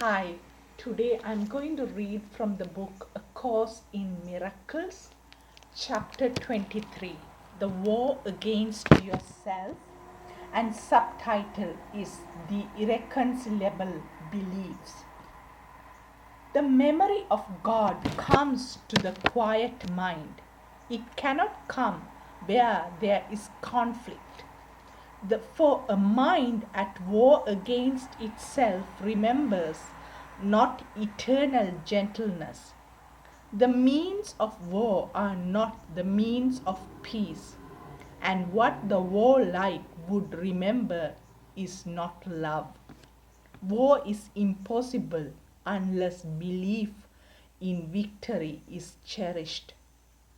Hi, today I'm going to read from the book A Course in Miracles, chapter 23, The War Against Yourself, and subtitle is The Irreconcilable Beliefs. The memory of God comes to the quiet mind. It cannot come where there is conflict. For a mind at war against itself remembers not eternal gentleness. The means of war are not the means of peace, and what the warlike would remember is not love. War is impossible unless belief in victory is cherished.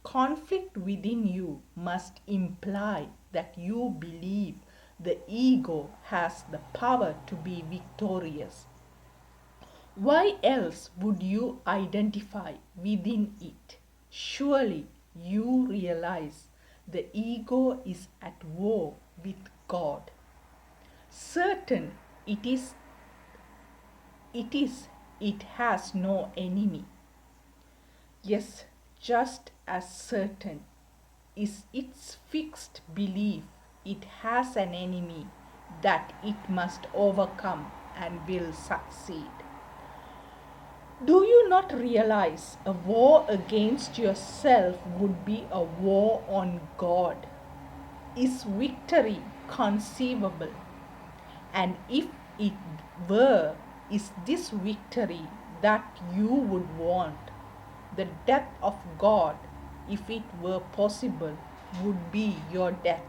Conflict within you must imply that you believe the ego has the power to be victorious. Why else would you identify within it? Surely you realize the ego is at war with God. Certain it has no enemy. Yes, just as certain is its fixed belief it has an enemy that it must overcome and will succeed. Do you not realize a war against yourself would be a war on God? Is victory conceivable? And if it were, is this victory that you would want? The death of God, if it were possible, would be your death.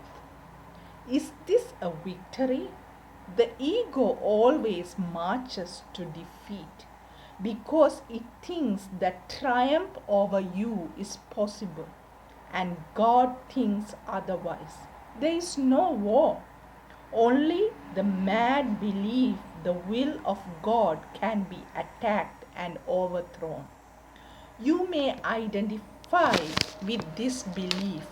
Is this a victory? The ego always marches to defeat because it thinks that triumph over you is possible, and God thinks otherwise. There is no war. Only the mad belief the will of God can be attacked and overthrown. You may identify with this belief,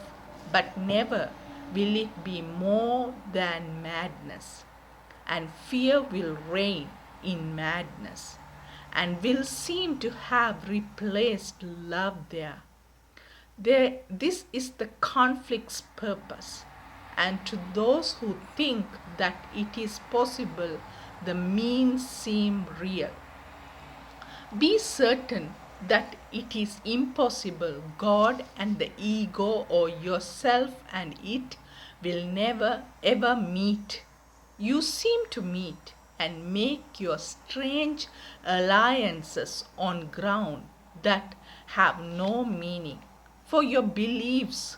but never will it be more than madness. And fear will reign in madness and will seem to have replaced love there. This is the conflict's purpose. And to those who think that it is possible, the means seem real. Be certain that it is impossible. God and the ego, or yourself and it, will never ever meet. You seem to meet and make your strange alliances on ground that have no meaning. For your beliefs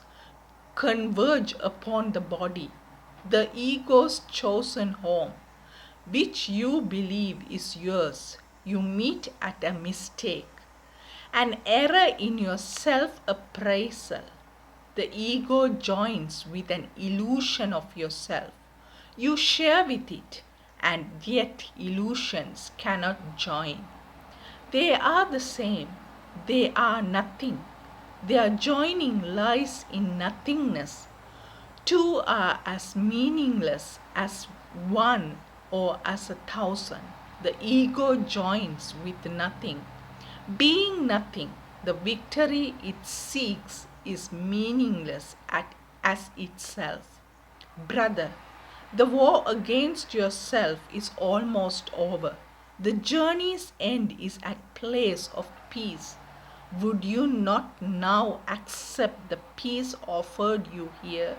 converge upon the body, the ego's chosen home, which you believe is yours. You meet at a mistake, an error in your self appraisal. The ego joins with an illusion of yourself. You share with it, and yet illusions cannot join. They are the same, they are nothing. Their joining lies in nothingness. Two are as meaningless as one or as 1,000. The ego joins with nothing. Being nothing, the victory it seeks is meaningless as itself. Brother, the war against yourself is almost over. The journey's end is at place of peace. Would you not now accept the peace offered you here?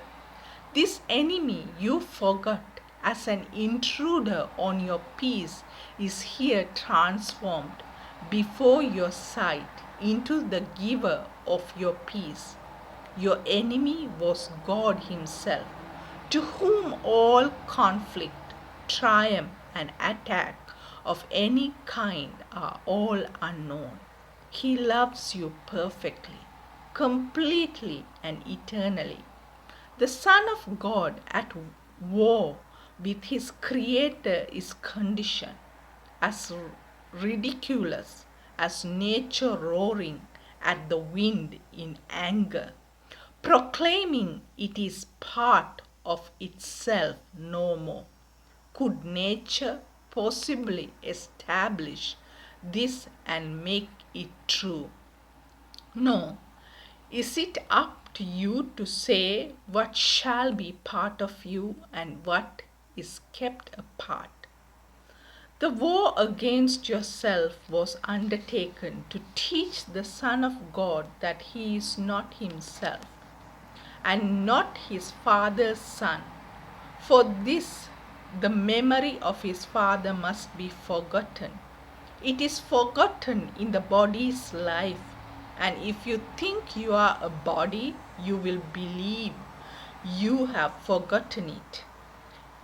This enemy you forgot as an intruder on your peace is here transformed before your sight into the giver of your peace. Your enemy was God Himself, to whom all conflict, triumph, and attack of any kind are all unknown. He loves you perfectly, completely, and eternally. The Son of God at war with his Creator is conditioned, as ridiculous as nature roaring at the wind in anger, proclaiming it is part of itself no more. Could nature possibly establish this and make it true? No. Is it up to you to say what shall be part of you and what is kept apart? The war against yourself was undertaken to teach the Son of God that he is not himself and not his Father's Son. For this, the memory of his Father must be forgotten. It is forgotten in the body's life, and if you think you are a body, you will believe you have forgotten it.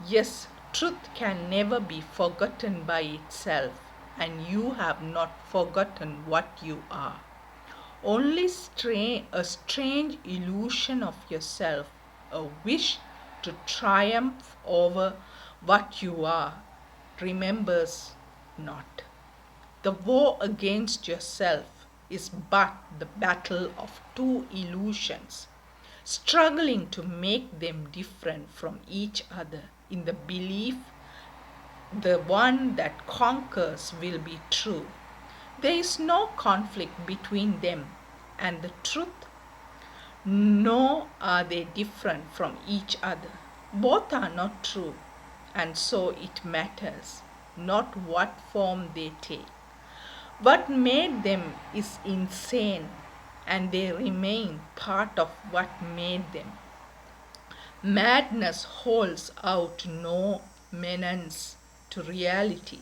Yes, truth can never be forgotten by itself, and you have not forgotten what you are. Only a strange illusion of yourself, a wish to triumph over what you are, remembers not. The war against yourself is but the battle of two illusions, struggling to make them different from each other in the belief the one that conquers will be true. There is no conflict between them and the truth, nor are they different from each other. Both are not true, and so it matters not what form they take. What made them is insane, and they remain part of what made them. Madness holds out no menace to reality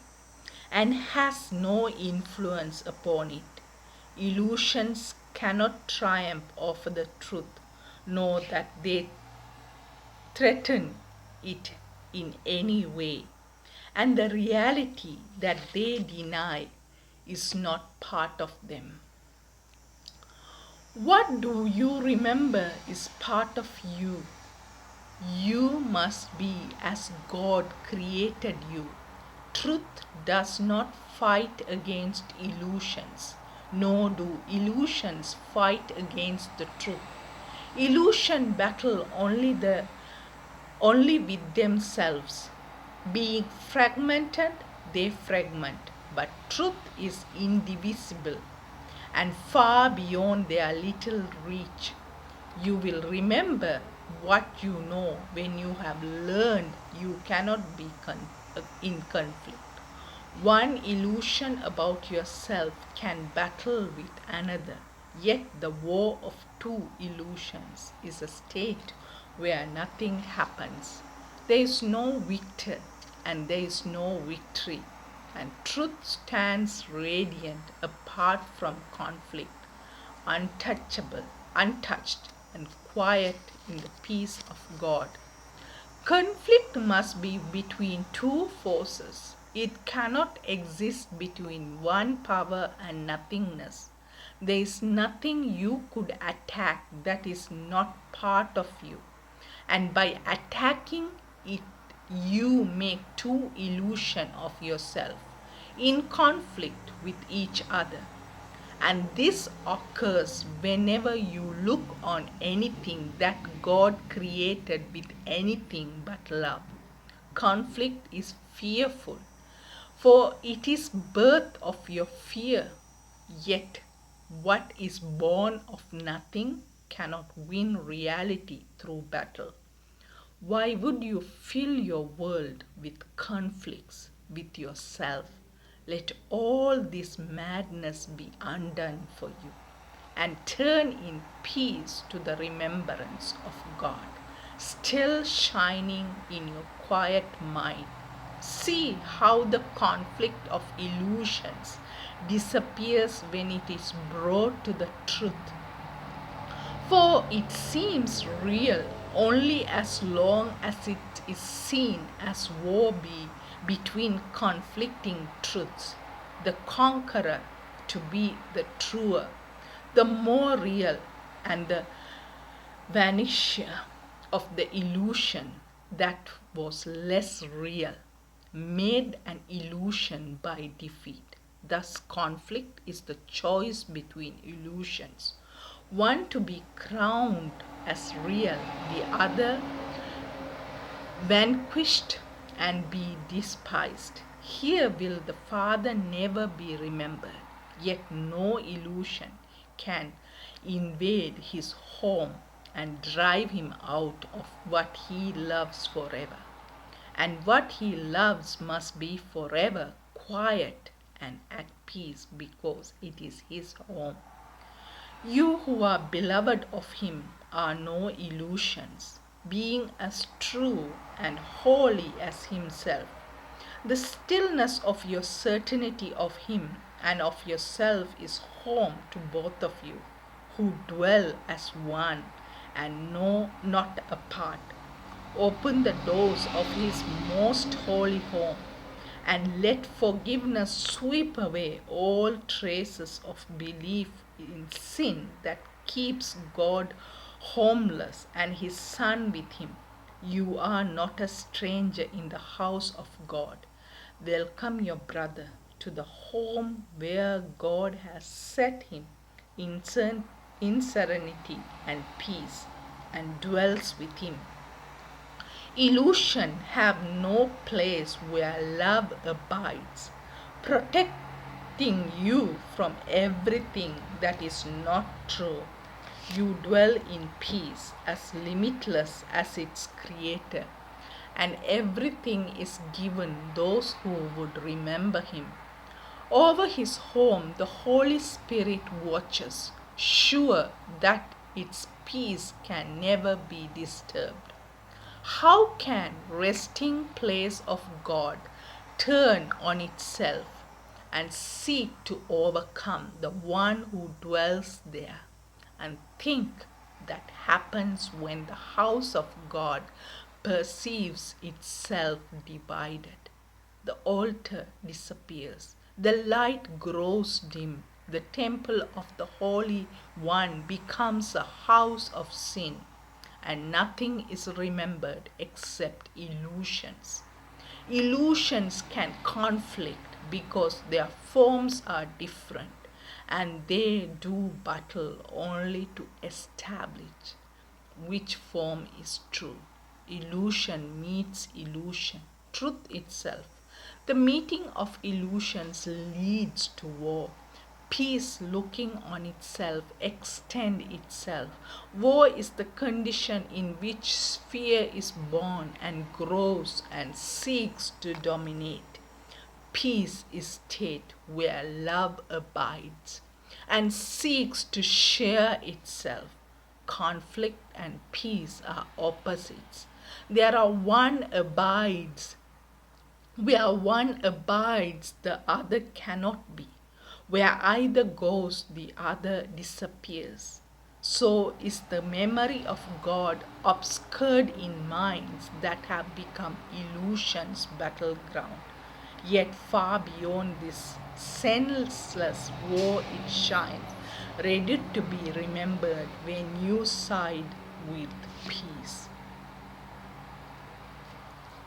and has no influence upon it. Illusions cannot triumph over the truth, nor that they threaten it in any way. And the reality that they deny is not part of them. What do you remember is part of you. You must be as God created you. Truth does not fight against illusions, nor do illusions fight against the truth. Illusion battle only with themselves. Being fragmented, they fragment, but truth is indivisible and far beyond their little reach. You will remember what you know when you have learned you cannot be in conflict. One illusion about yourself can battle with another, yet the war of two illusions is a state where nothing happens. There is no victor and there is no victory, and truth stands radiant apart from conflict, untouchable, untouched, and quiet in the peace of God. Conflict must be between two forces. It cannot exist between one power and nothingness. There is nothing you could attack that is not part of you. And by attacking it, you make two illusions of yourself in conflict with each other. And this occurs whenever you look on anything that God created with anything but love. Conflict is fearful, for it is birth of your fear. Yet what is born of nothing cannot win reality through battle. Why would you fill your world with conflicts with yourself? Let all this madness be undone for you, and turn in peace to the remembrance of God, still shining in your quiet mind. See how the conflict of illusions disappears when it is brought to the truth. For it seems real only as long as it is seen as war between conflicting truths, the conqueror to be the truer, the more real, and the vanisher of the illusion that was less real, made an illusion by defeat. Thus, conflict is the choice between illusions, one to be crowned as real, the other vanquished and be despised. Here will the Father never be remembered, yet no illusion can invade his home and drive him out of what he loves forever. And what he loves must be forever quiet and at peace because it is his home. You who are beloved of him are no illusions, being as true and holy as himself. The stillness of your certainty of him and of yourself is home to both of you, who dwell as one and know not apart. Open the doors of his most holy home and let forgiveness sweep away all traces of belief in sin that keeps God homeless and his Son with him. You are not a stranger in the house of God. Welcome your brother to the home where God has set him in serenity and peace and dwells with him. Illusion have no place where love abides, protecting you from everything that is not true. You dwell in peace as limitless as its creator, and everything is given those who would remember him. Over his home the Holy Spirit watches, sure that its peace can never be disturbed. How can resting place of God turn on itself and seek to overcome the one who dwells there? And think that happens when the house of God perceives itself divided. The altar disappears, the light grows dim, the temple of the Holy One becomes a house of sin, and nothing is remembered except illusions. Illusions can conflict because their forms are different, and they do battle only to establish which form is true. Illusion meets illusion, truth itself. The meeting of illusions leads to war. Peace looking on itself, extend itself. War is the condition in which fear is born and grows and seeks to dominate. Peace is state where love abides and seeks to share itself. Conflict and peace are opposites. There are one abides. Where one abides, the other cannot be. Where either goes, the other disappears. So is the memory of God obscured in minds that have become illusions' battleground. Yet far beyond this senseless war it shines, ready to be remembered when you side with peace.